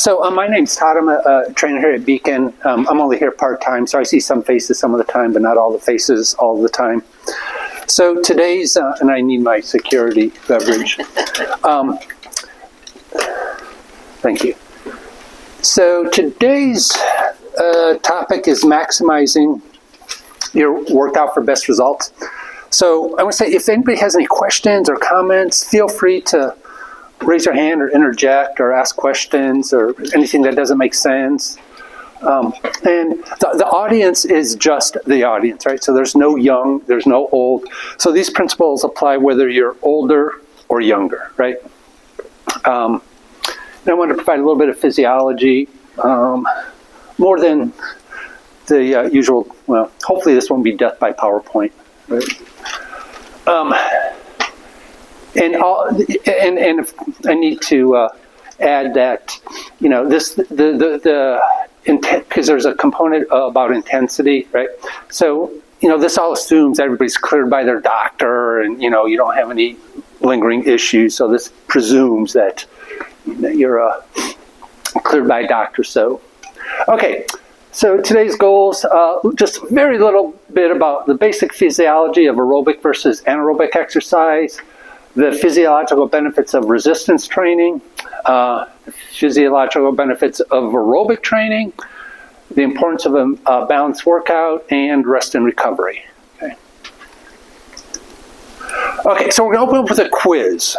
So my name's Todd. I'm a trainer here at Beacon. I'm only here part-time, so I see some faces some of the time, but not all the faces all the time. So today's, and I need my security beverage. Thank you. So today's topic is maximizing your workout for best results. So I want to say, if anybody has any questions or comments, feel free to raise your hand or interject or ask questions or anything that doesn't make sense. And the audience is just the audience, right? So there's no young, there's no old. So these principles apply whether you're older or younger, right? And I want to provide a little bit of physiology, more than the usual. Well, hopefully this won't be death by PowerPoint, right? And if I need to add that, you know, this the intent, because there's a component about intensity, right? So, you know, this all assumes everybody's cleared by their doctor, and you know, you don't have any lingering issues. So this presumes that you're cleared by a doctor. So, okay. So today's goals, just a very little bit about the basic physiology of aerobic versus anaerobic exercise, the physiological benefits of resistance training, physiological benefits of aerobic training, the importance of a balanced workout, and rest and recovery. Okay, so we're going to open up with a quiz.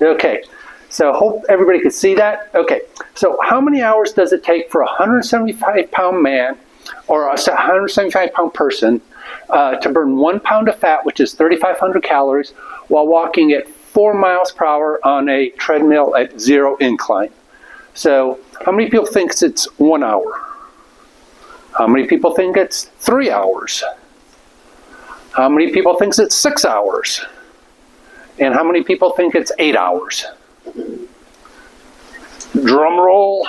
Okay, so hope everybody could see that. Okay, so how many hours does it take for a 175-pound man or a 175-pound person to burn 1 pound of fat, which is 3,500 calories, while walking at 4 miles per hour on a treadmill at 0 incline? So how many people think it's 1 hour? How many people think it's 3 hours? How many people think it's 6 hours? And how many people think it's 8 hours? Drum roll.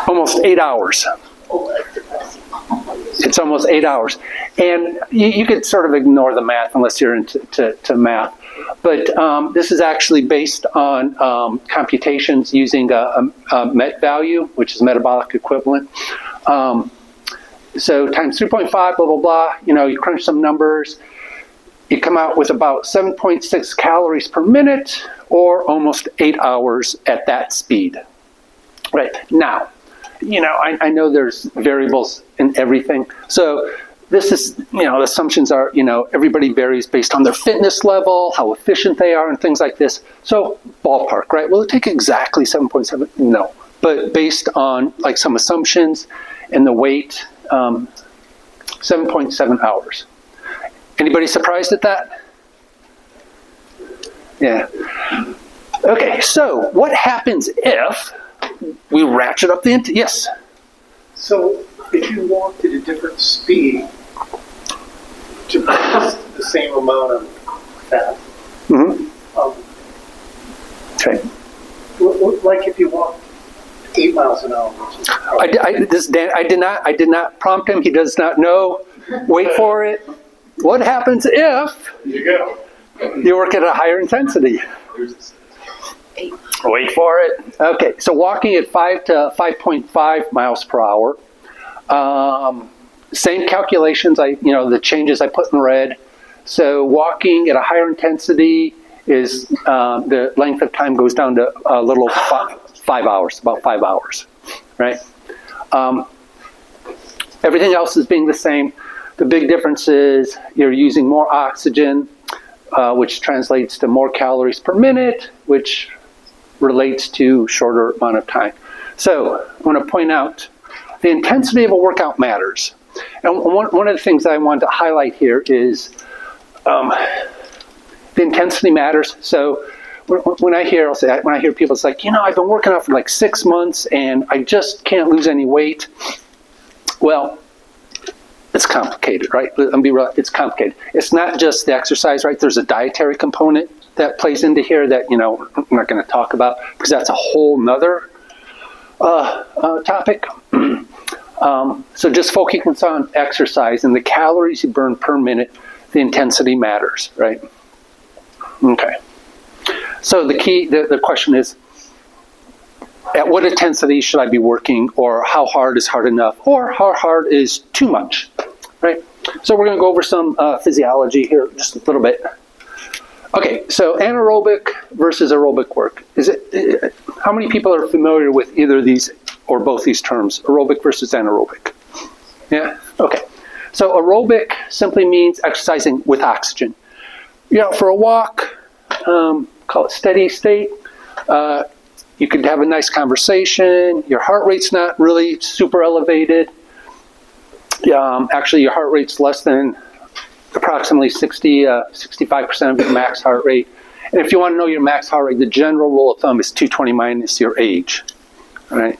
Almost 8 hours. It's almost 8 hours. And you could sort of ignore the math unless you're into math. But this is actually based on computations using a MET value, which is metabolic equivalent. So times 3.5, blah, blah, blah. You know, you crunch some numbers. You come out with about 7.6 calories per minute, or almost 8 hours at that speed. Right. Now, you know, I know there's variables in everything. So this is, you know, the assumptions are, you know, everybody varies based on their fitness level, how efficient they are, and things like this. So ballpark, right? Will it take exactly 7.7? No. But based on like some assumptions and the weight, 7.7 hours. Anybody surprised at that? Yeah. Okay, so what happens if we ratchet up the yes? So if you walked at a different speed to produce the same amount of fat, okay. Like if you walked 8 miles an hour. I did not prompt him. He does not know. Wait for it. What happens if you work at a higher intensity? Wait for it. Okay, so walking at 5 to 5.5 miles per hour. Same calculations. The changes I put in red. So walking at a higher intensity is the length of time goes down to a little 5 hours, about 5 hours, right? Everything else is being the same. The big difference is you're using more oxygen, which translates to more calories per minute, which relates to shorter amount of time. So I want to point out the intensity of a workout matters. And one of the things I wanted to highlight here is the intensity matters. So when I hear people, it's like, you know, I've been working out for like 6 months and I just can't lose any weight. Well, it's complicated, right? It's complicated. It's not just the exercise, right? There's a dietary component that plays into here that, you know, I'm not going to talk about because that's a whole nother topic. So just focusing on exercise and the calories you burn per minute, the intensity matters, right? Okay. So the question is, at what intensity should I be working, or how hard is hard enough, or how hard is too much, right? So we're going to go over some physiology here just a little bit. Okay, so anaerobic versus aerobic work. How many people are familiar with either of these or both these terms, aerobic versus anaerobic? Yeah, okay. So aerobic simply means exercising with oxygen. You know, for a walk, call it steady state. You could have a nice conversation. Your heart rate's not really super elevated. Actually, your heart rate's less than approximately 65% of your max heart rate. And if you want to know your max heart rate, the general rule of thumb is 220 minus your age. All right.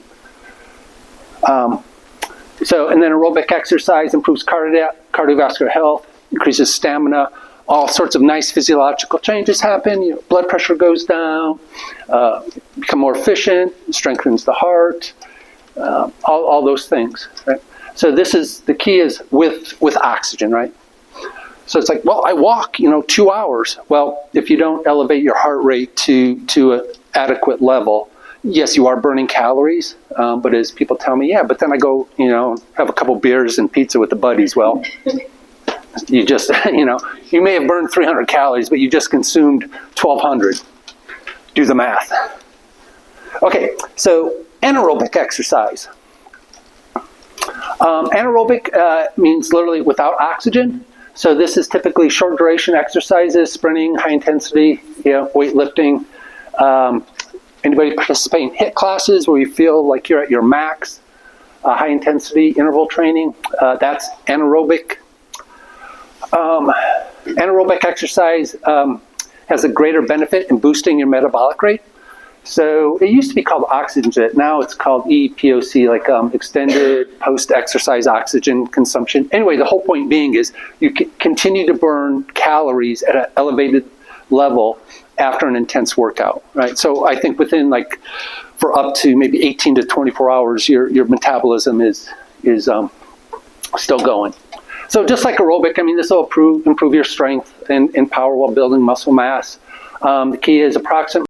And then aerobic exercise improves cardiovascular health, increases stamina. All sorts of nice physiological changes happen. You know, blood pressure goes down, become more efficient, strengthens the heart, all those things. Right? So the key is with oxygen, right? So it's like, well, I walk, 2 hours. Well, if you don't elevate your heart rate to an adequate level, yes, you are burning calories. But as people tell me, yeah, but then I go, have a couple beers and pizza with the buddies. Well, you just, you may have burned 300 calories, but you just consumed 1,200. Do the math. Okay, so anaerobic exercise. Anaerobic means literally without oxygen. So this is typically short duration exercises, sprinting, high intensity, weightlifting. Anybody participate in HIIT classes where you feel like you're at your max? High intensity interval training, that's anaerobic. Anaerobic exercise has a greater benefit in boosting your metabolic rate. So it used to be called oxygen jet. Now it's called EPOC, like extended post-exercise oxygen consumption. Anyway, the whole point being is you continue to burn calories at an elevated level after an intense workout, right? So I think within for up to maybe 18 to 24 hours, your metabolism is still going. So just like aerobic, this will improve your strength and power while building muscle mass. The key is approximately